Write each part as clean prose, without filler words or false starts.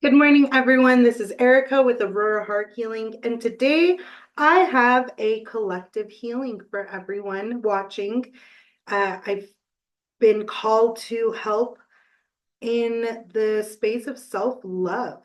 Good morning, everyone. This is Erica with Aurora Heart Healing, and today I have a collective healing for everyone watching. I've been called to help in the space of self-love.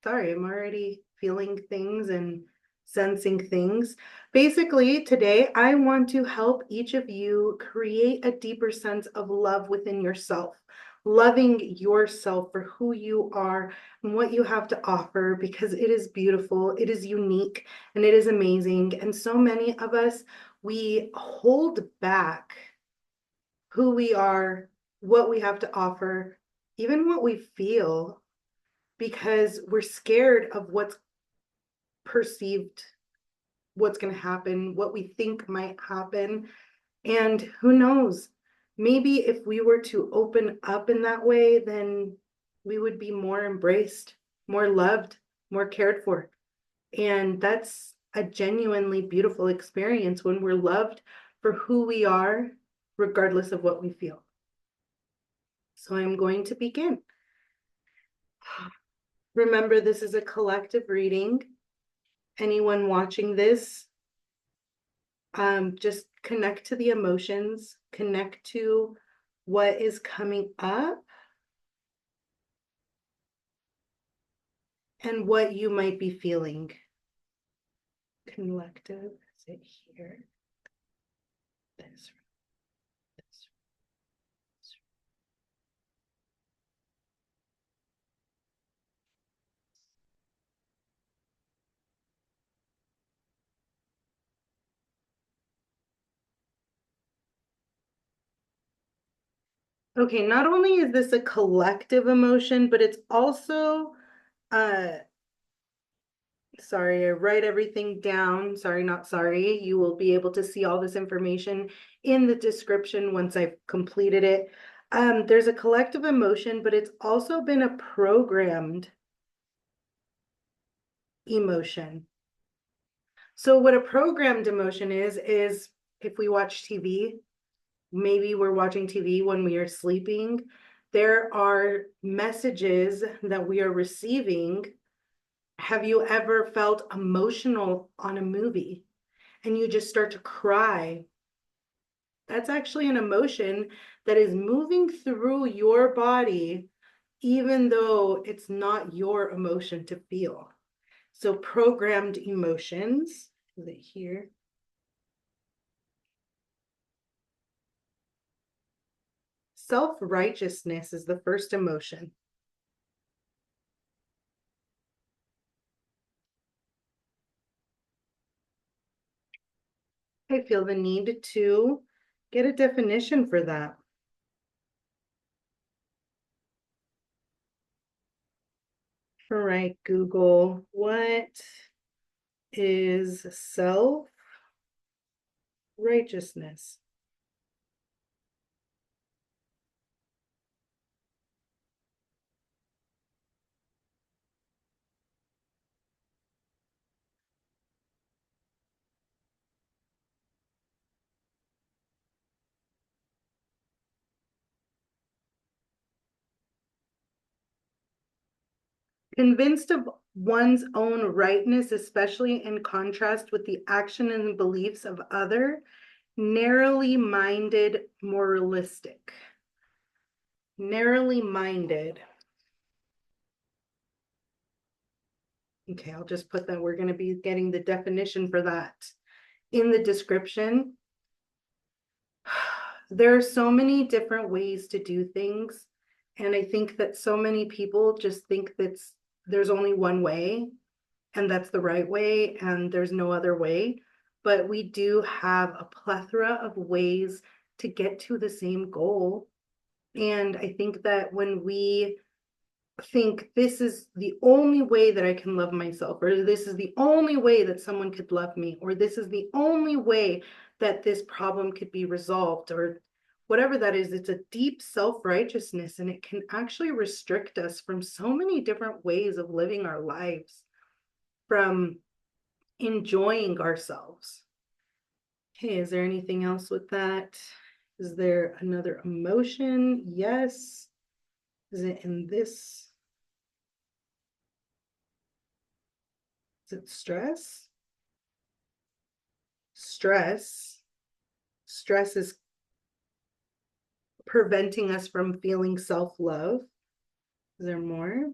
Sorry, I'm already feeling things and sensing things. Basically, today I want to help each of you create a deeper sense of love within yourself, loving yourself for who you are and what you have to offer, because it is beautiful, it is unique, and it is amazing. And so many of us, we hold back who we are, what we have to offer, even what we feel, because we're scared of what's perceived, what's going to happen, what we think might happen. And who knows, maybe if we were to open up in that way, then we would be more embraced, more loved, more cared for. And that's a genuinely beautiful experience when we're loved for who we are, regardless of what we feel. So I'm going to begin. Remember, this is a collective reading. Anyone watching this, just connect to the emotions, connect to what is coming up and what you might be feeling. Collective, is it here? This. Okay, not only is this a collective emotion, but it's also, sorry, I write everything down. Sorry, not sorry. You will be able to see all this information in the description once I've completed it. There's a collective emotion, but it's also been a programmed emotion. So what a programmed emotion is if we watch TV, maybe we're watching TV when we are sleeping, there are messages that we are receiving. Have you ever felt emotional on a movie and you just start to cry? That's actually an emotion that is moving through your body, even though it's not your emotion to feel. So programmed emotions, is it here? Self-righteousness is the first emotion. I feel the need to get a definition for that. All right, Google, what is self-righteousness? Convinced of one's own rightness, especially in contrast with the action and beliefs of other, narrowly minded, moralistic. Narrowly minded. Okay, I'll just put that we're going to be getting the definition for that in the description. There are so many different ways to do things. And I think that so many people just think that there's only one way and that's the right way and there's no other way. But we do have a plethora of ways to get to the same goal. And I think that when we think this is the only way that I can love myself, or this is the only way that someone could love me, or this is the only way that this problem could be resolved, or whatever that is, it's a deep self-righteousness, and it can actually restrict us from so many different ways of living our lives, from enjoying ourselves. Okay, is there anything else with that? Is there another emotion? Yes. Is it in this? Is it stress? Stress. Stress is preventing us from feeling self-love. Is there more?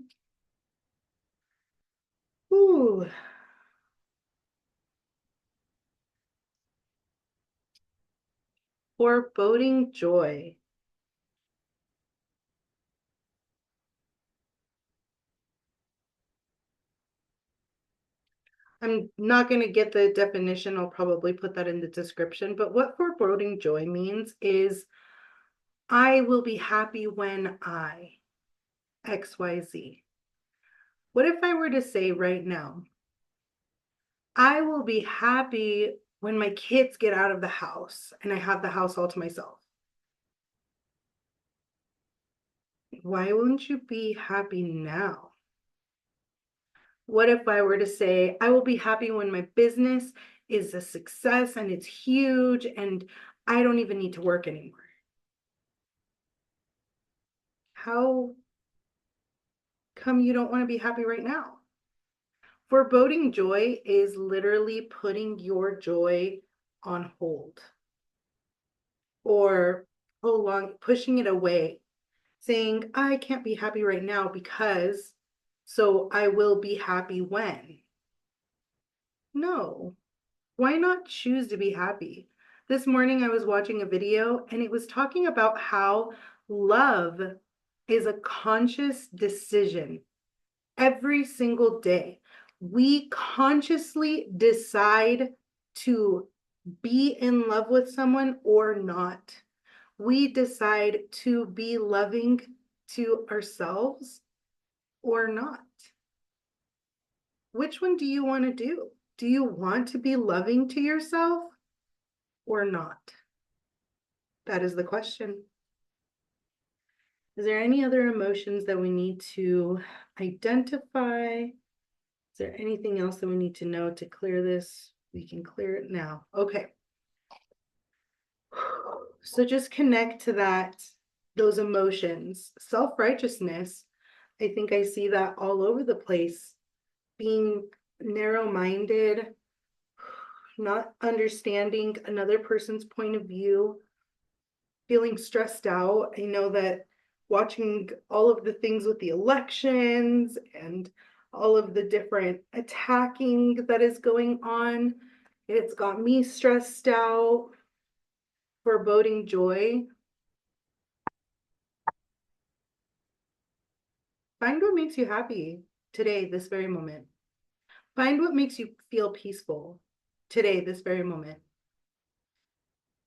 Ooh. Foreboding joy. I'm not going to get the definition. I'll probably put that in the description. But what foreboding joy means is I will be happy when I XYZ. What if I were to say right now, I will be happy when my kids get out of the house and I have the house all to myself? Why wouldn't you be happy now? What if I were to say, I will be happy when my business is a success and it's huge and I don't even need to work anymore? How come you don't want to be happy right now? Foreboding joy is literally putting your joy on hold or pushing it away, saying, I can't be happy right now because, so I will be happy when. No, why not choose to be happy? This morning I was watching a video and it was talking about how love is a conscious decision every single day. We consciously decide to be in love with someone or not. We decide to be loving to ourselves or not. Which one do you want to do? Do you want to be loving to yourself or not? That is the question. Is there any other emotions that we need to identify? Is there anything else that we need to know to clear this? We can clear it now. Okay. So just connect to that, those emotions. Self-righteousness, I think I see that all over the place. Being narrow-minded, not understanding another person's point of view, feeling stressed out. I know that watching all of the things with the elections and all of the different attacking that is going on, it's got me stressed out. Foreboding joy. Find what makes you happy today, this very moment. Find what makes you feel peaceful today, this very moment.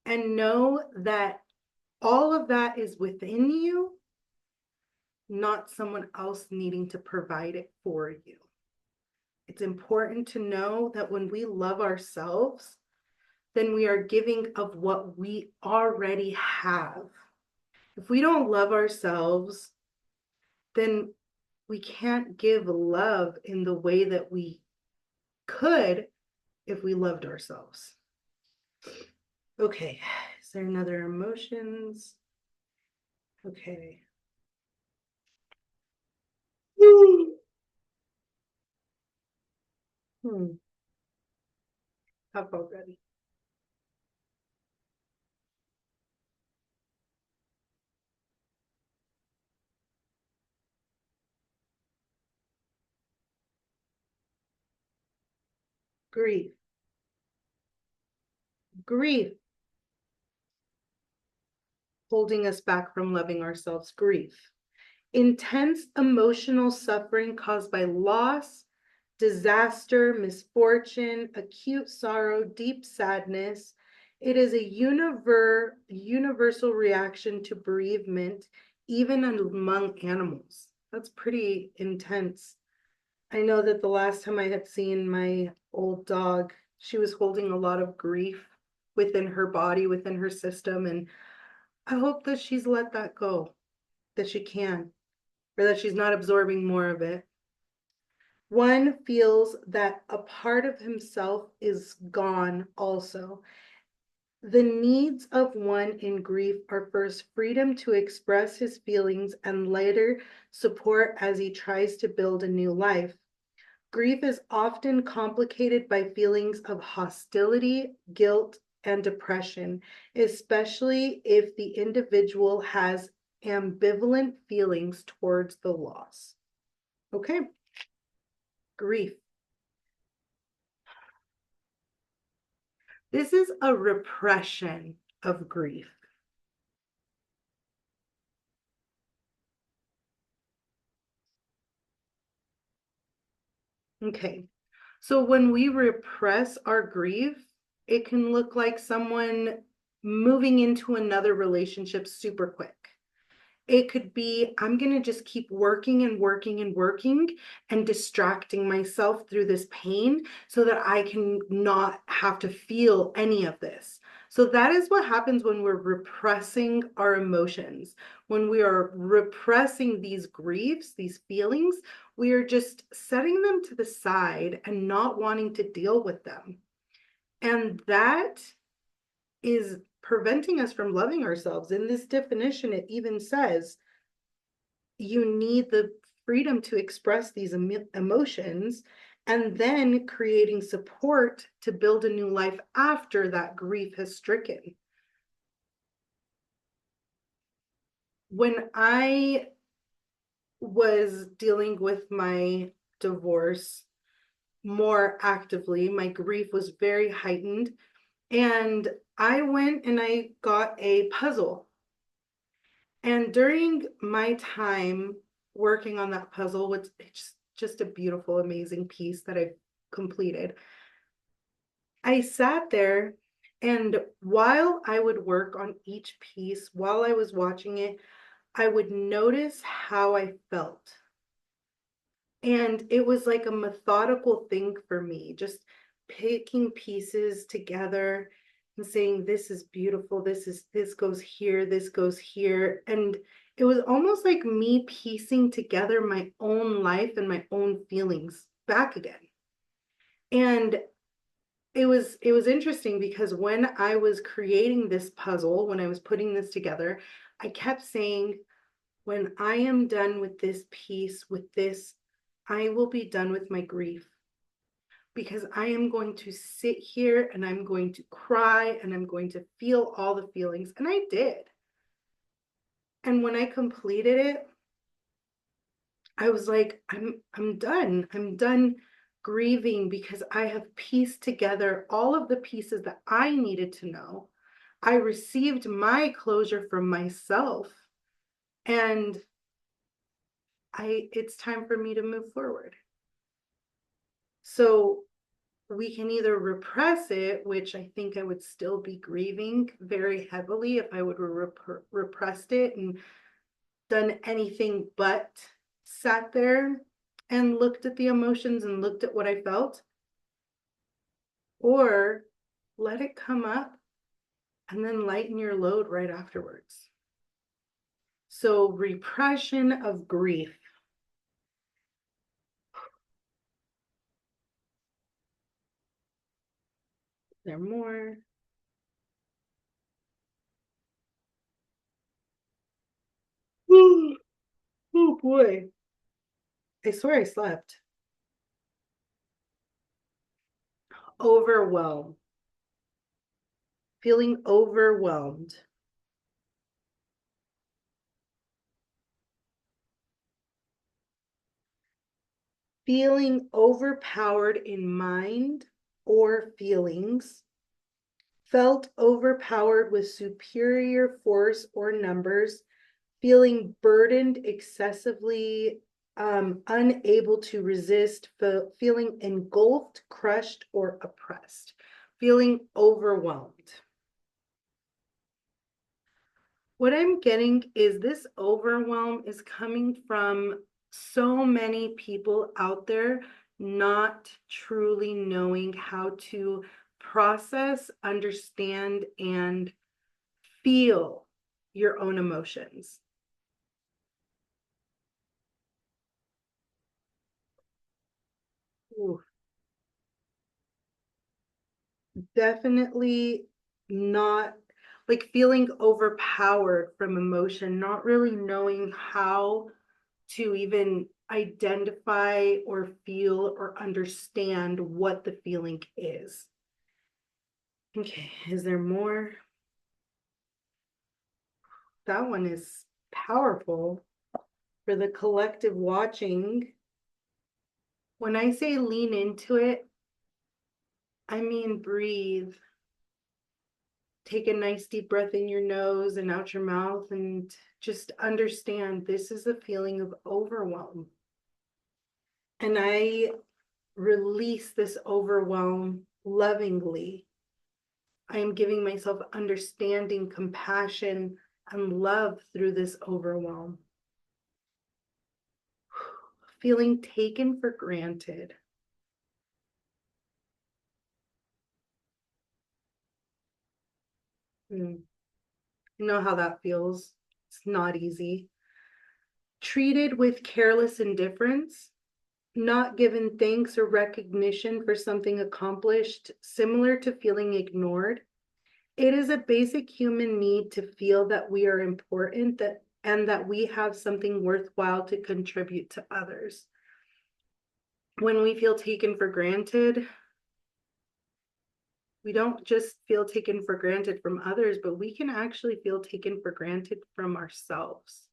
And know that all of that is within you, not someone else needing to provide it for you. It's important to know that when we love ourselves, then we are giving of what we already have. If we don't love ourselves, then we can't give love in the way that we could if we loved ourselves. Okay, is there another emotions? Okay. I felt ready. Grief. Grief. Holding us back from loving ourselves. Grief. Intense emotional suffering caused by loss, disaster, misfortune, acute sorrow, deep sadness. It is a universal reaction to bereavement, even among animals. That's pretty intense. I know that the last time I had seen my old dog, she was holding a lot of grief within her body, within her system, and I hope that she's let that go, that she can, or that she's not absorbing more of it. One feels that a part of himself is gone also. The needs of one in grief are first freedom to express his feelings and later support as he tries to build a new life. Grief is often complicated by feelings of hostility, guilt, and depression, especially if the individual has ambivalent feelings towards the loss. Okay, grief. This is a repression of grief. Okay, so when we repress our grief, it can look like someone moving into another relationship super quick. It could be, I'm going to just keep working and working and working and distracting myself through this pain so that I can not have to feel any of this. So that is what happens when we're repressing our emotions. When we are repressing these griefs, these feelings, we are just setting them to the side and not wanting to deal with them. And that is preventing us from loving ourselves. In this definition, it even says you need the freedom to express these emotions and then creating support to build a new life after that grief has stricken. When I was dealing with my divorce more actively, my grief was very heightened, and I went and I got a puzzle. And during my time working on that puzzle, which it's just a beautiful, amazing piece that I've completed, I sat there, and while I would work on each piece, while I was watching it, I would notice how I felt. And it was like a methodical thing for me, just picking pieces together and saying, this is beautiful, this goes here, this goes here. And it was almost like me piecing together my own life and my own feelings back again. And it was interesting because when I was creating this puzzle, when I was putting this together, I kept saying, when I am done with this piece, with this, I will be done with my grief, because I am going to sit here and I'm going to cry and I'm going to feel all the feelings. And I did. And when I completed it, I was like, I'm done. I'm done grieving because I have pieced together all of the pieces that I needed to know. I received my closure from myself, and it's time for me to move forward. So we can either repress it, which I think I would still be grieving very heavily if I would repressed it and done anything but sat there and looked at the emotions and looked at what I felt, or let it come up and then lighten your load right afterwards. So repression of grief. There more. Oh boy. I swear I slept. Overwhelmed. Feeling overwhelmed. Feeling overpowered in mind or feelings. Felt overpowered with superior force or numbers. Feeling burdened excessively, unable to resist, feeling engulfed, crushed, or oppressed, feeling overwhelmed. What I'm getting is this overwhelm is coming from so many people out there not truly knowing how to process, understand, and feel your own emotions. Ooh, definitely not like feeling overpowered from emotion, not really knowing how to even identify or feel or understand what the feeling is. Okay, is there more? That one is powerful for the collective watching. When I say lean into it, I mean breathe. Take a nice deep breath in your nose and out your mouth and just understand this is a feeling of overwhelm. And I release this overwhelm lovingly. I am giving myself understanding, compassion, and love through this overwhelm. Feeling taken for granted. You know how that feels. It's not easy. Treated with careless indifference, not given thanks or recognition for something accomplished, similar to feeling ignored. It is a basic human need to feel that we are important and that we have something worthwhile to contribute to others. When we feel taken for granted, we don't just feel taken for granted from others, but we can actually feel taken for granted from ourselves.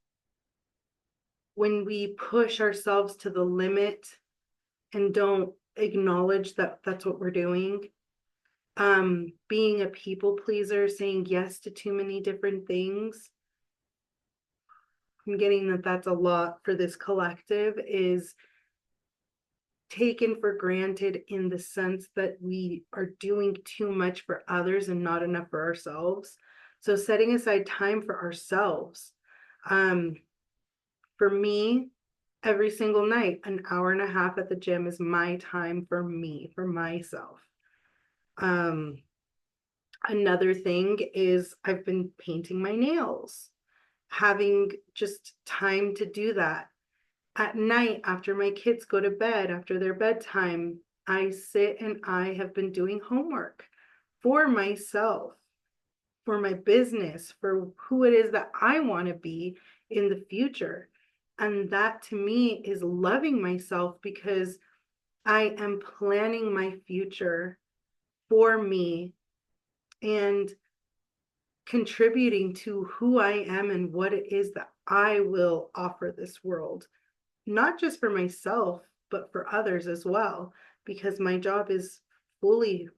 When we push ourselves to the limit and don't acknowledge that that's what we're doing, being a people pleaser, saying yes to too many different things. I'm getting that that's a lot for this collective, is taken for granted in the sense that we are doing too much for others and not enough for ourselves. So setting aside time for ourselves. For me, every single night, an hour and a half at the gym is my time for me, for myself. Another thing is I've been painting my nails, having just time to do that. At night, after my kids go to bed, after their bedtime, I sit and I have been doing homework for myself, for my business, for who it is that I want to be in the future. And that to me is loving myself because I am planning my future for me and contributing to who I am and what it is that I will offer this world, not just for myself, but for others as well, because my job is fully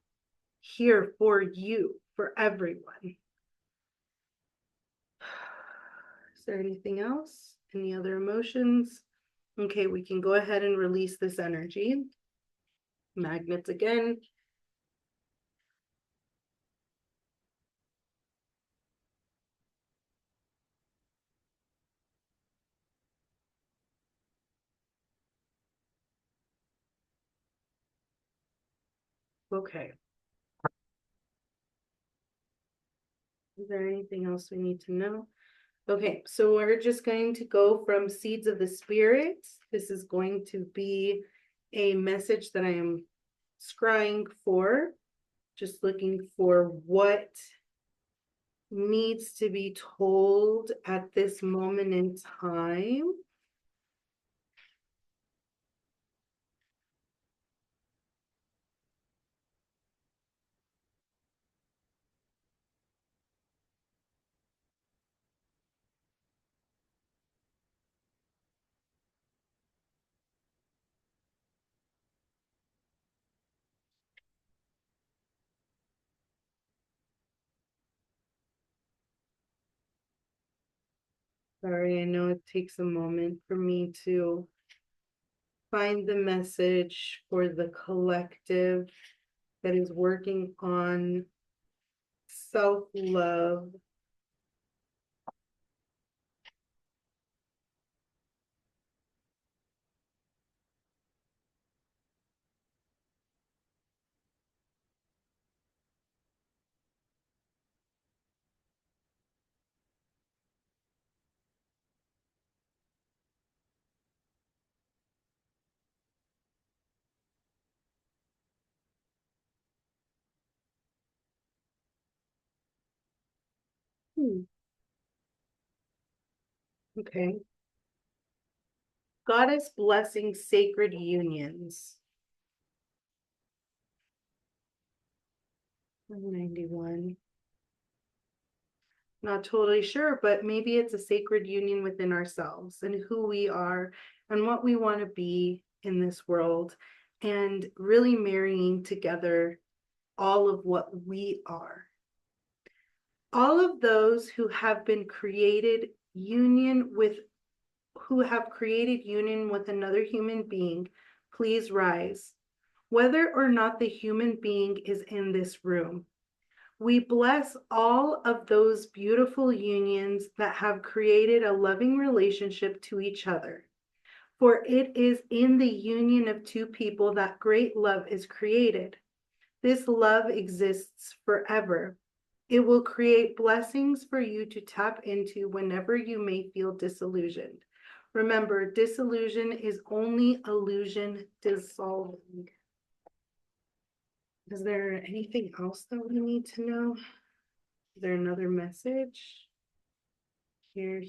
here for you, for everyone. Is there anything else? Any other emotions? Okay, we can go ahead and release this energy. Magnets again. Okay. Is there anything else we need to know? Okay, so we're just going to go from Seeds of the Spirit. This is going to be a message that I am scrying for, just looking for what needs to be told at this moment in time. Sorry, I know it takes a moment for me to find the message for the collective that is working on self-love. Okay. Goddess blessing sacred unions. 91. Not totally sure, but maybe it's a sacred union within ourselves and who we are and what we want to be in this world, and really marrying together all of what we are. All of those who have created union with another human being, please rise, whether or not the human being is in this room. We bless all of those beautiful unions that have created a loving relationship to each other. For it is in the union of two people that great love is created. This love exists forever. It will create blessings for you to tap into whenever you may feel disillusioned. Remember, disillusion is only illusion dissolving. Is there anything else that we need to know? Is there another message? Here.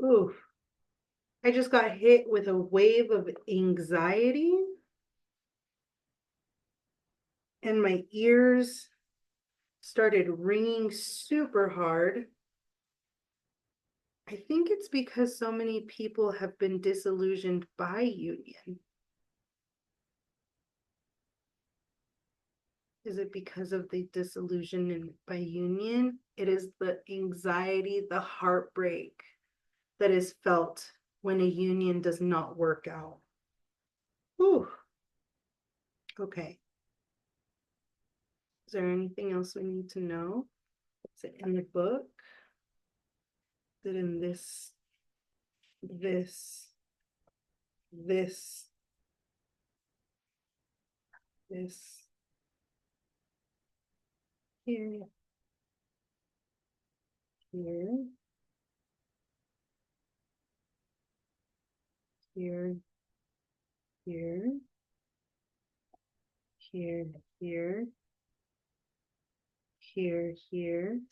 Ooh, I just got hit with a wave of anxiety and my ears started ringing super hard. I think it's because so many people have been disillusioned by union. Is it because of the disillusion by union? It is the anxiety, the heartbreak that is felt when a union does not work out. Whew. Okay. Is there anything else we need to know? Is it in the book? Is it in this, this, this, here, here, here, here, here, here, here, here,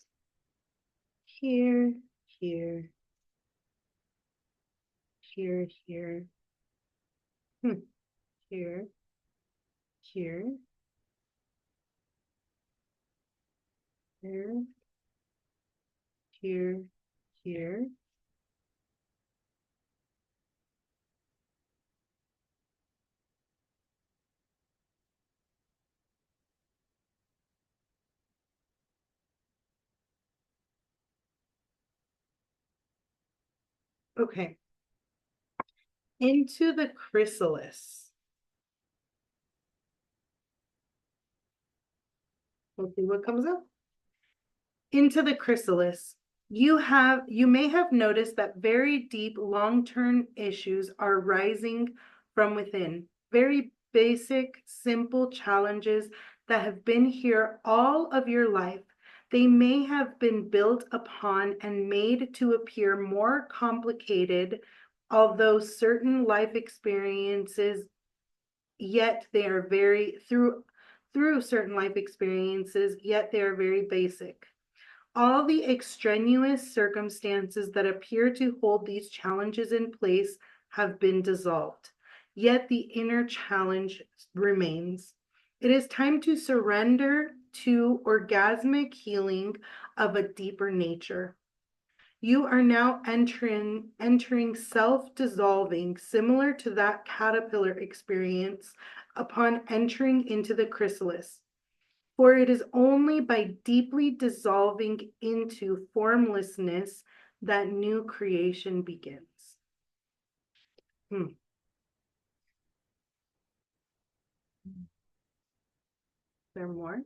here, here, here, here, here, here, here, here, here. Okay. Into the chrysalis. We'll see what comes up. Into the chrysalis. You may have noticed that very deep long-term issues are rising from within. Very basic, simple challenges that have been here all of your life. They may have been built upon and made to appear more complicated, although certain life experiences, yet they are through certain life experiences, yet they are very basic. All the extraneous circumstances that appear to hold these challenges in place have been dissolved, yet the inner challenge remains. It is time to surrender to orgasmic healing of a deeper nature. You are now entering self-dissolving, similar to that caterpillar experience upon entering into the chrysalis. For it is only by deeply dissolving into formlessness that new creation begins. Is there more?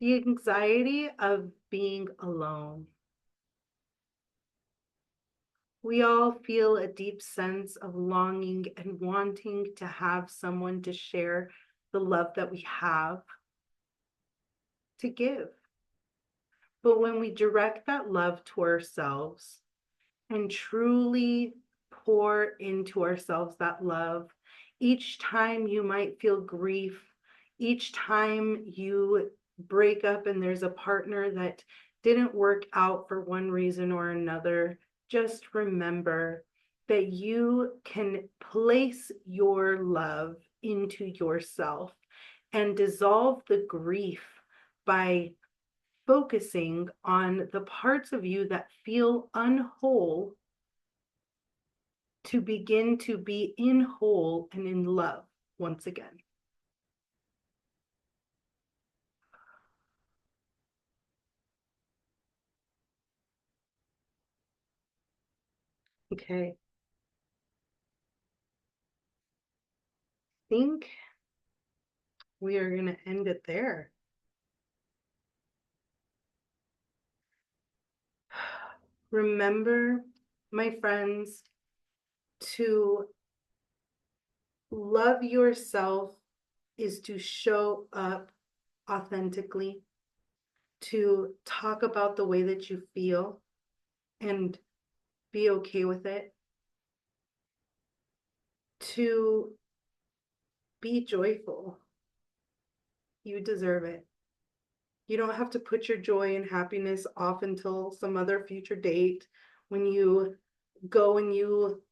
The anxiety of being alone. We all feel a deep sense of longing and wanting to have someone to share the love that we have to give. But when we direct that love to ourselves and truly pour into ourselves that love. Each time you might feel grief, each time you break up and there's a partner that didn't work out for one reason or another, just remember that you can place your love into yourself and dissolve the grief by focusing on the parts of you that feel unwhole to begin to be in whole and in love once again. Okay. I think we are going to end it there. Remember, my friends, to love yourself is to show up authentically, to talk about the way that you feel and be okay with it, to be joyful. You deserve it. You don't have to put your joy and happiness off until some other future date when you go and you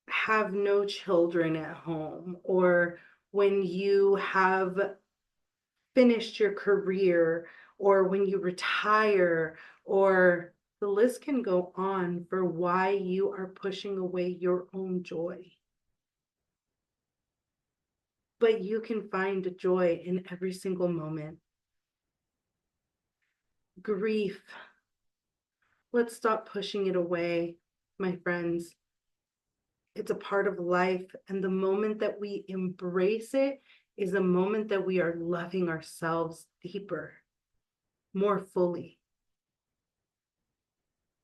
have no children at home, or when you have finished your career, or when you retire, or the list can go on for why you are pushing away your own joy. But you can find joy in every single moment. Grief, let's stop pushing it away, my friends. It's a part of life. And the moment that we embrace it is the moment that we are loving ourselves deeper, more fully.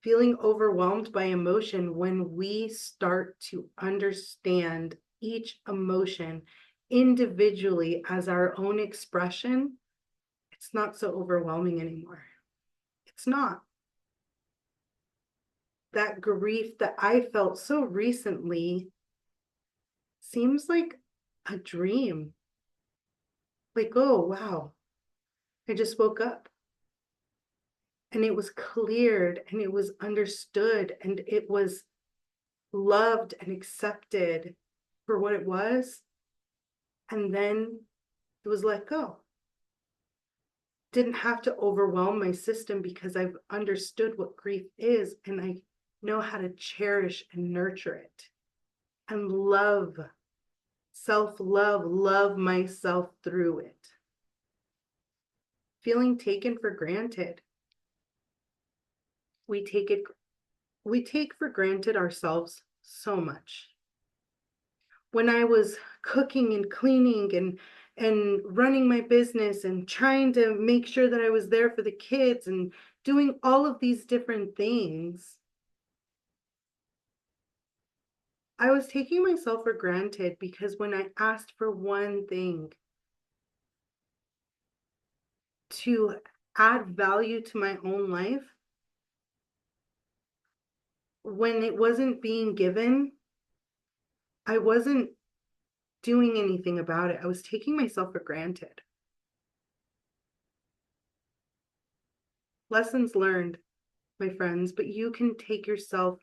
Feeling overwhelmed by emotion, when we start to understand each emotion individually as our own expression, it's not so overwhelming anymore. It's not. That grief that I felt so recently seems like a dream. Like, oh, wow, I just woke up and it was cleared and it was understood and it was loved and accepted for what it was. And then it was let go. Didn't have to overwhelm my system because I've understood what grief is and I know how to cherish and nurture it and love, self-love, love myself through it. Feeling taken for granted. We take for granted ourselves so much. When I was cooking and cleaning and running my business and trying to make sure that I was there for the kids and doing all of these different things, I was taking myself for granted because when I asked for one thing, to add value to my own life, when it wasn't being given, I wasn't doing anything about it. I was taking myself for granted. Lessons learned, my friends, but you can take yourself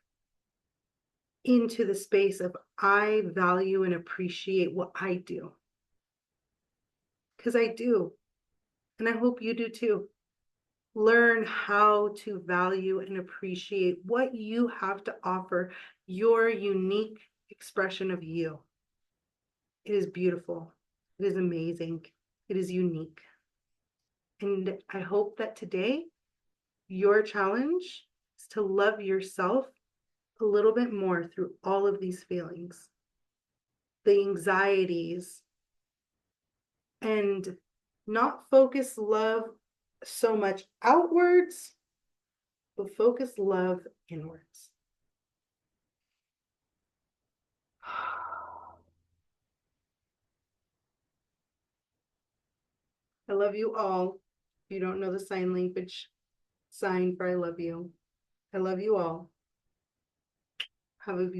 into the space of I value and appreciate what I do. Because I do. And I hope you do too. Learn how to value and appreciate what you have to offer, your unique expression of you. It is beautiful. It is amazing. It is unique. And I hope that today your challenge is to love yourself a little bit more through all of these feelings, the anxieties, and not focus love so much outwards, but focus love inwards. I love you all. If you don't know the sign language, sign for I love you. I love you all. Have a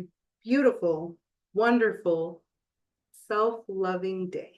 beautiful, wonderful, self-loving day.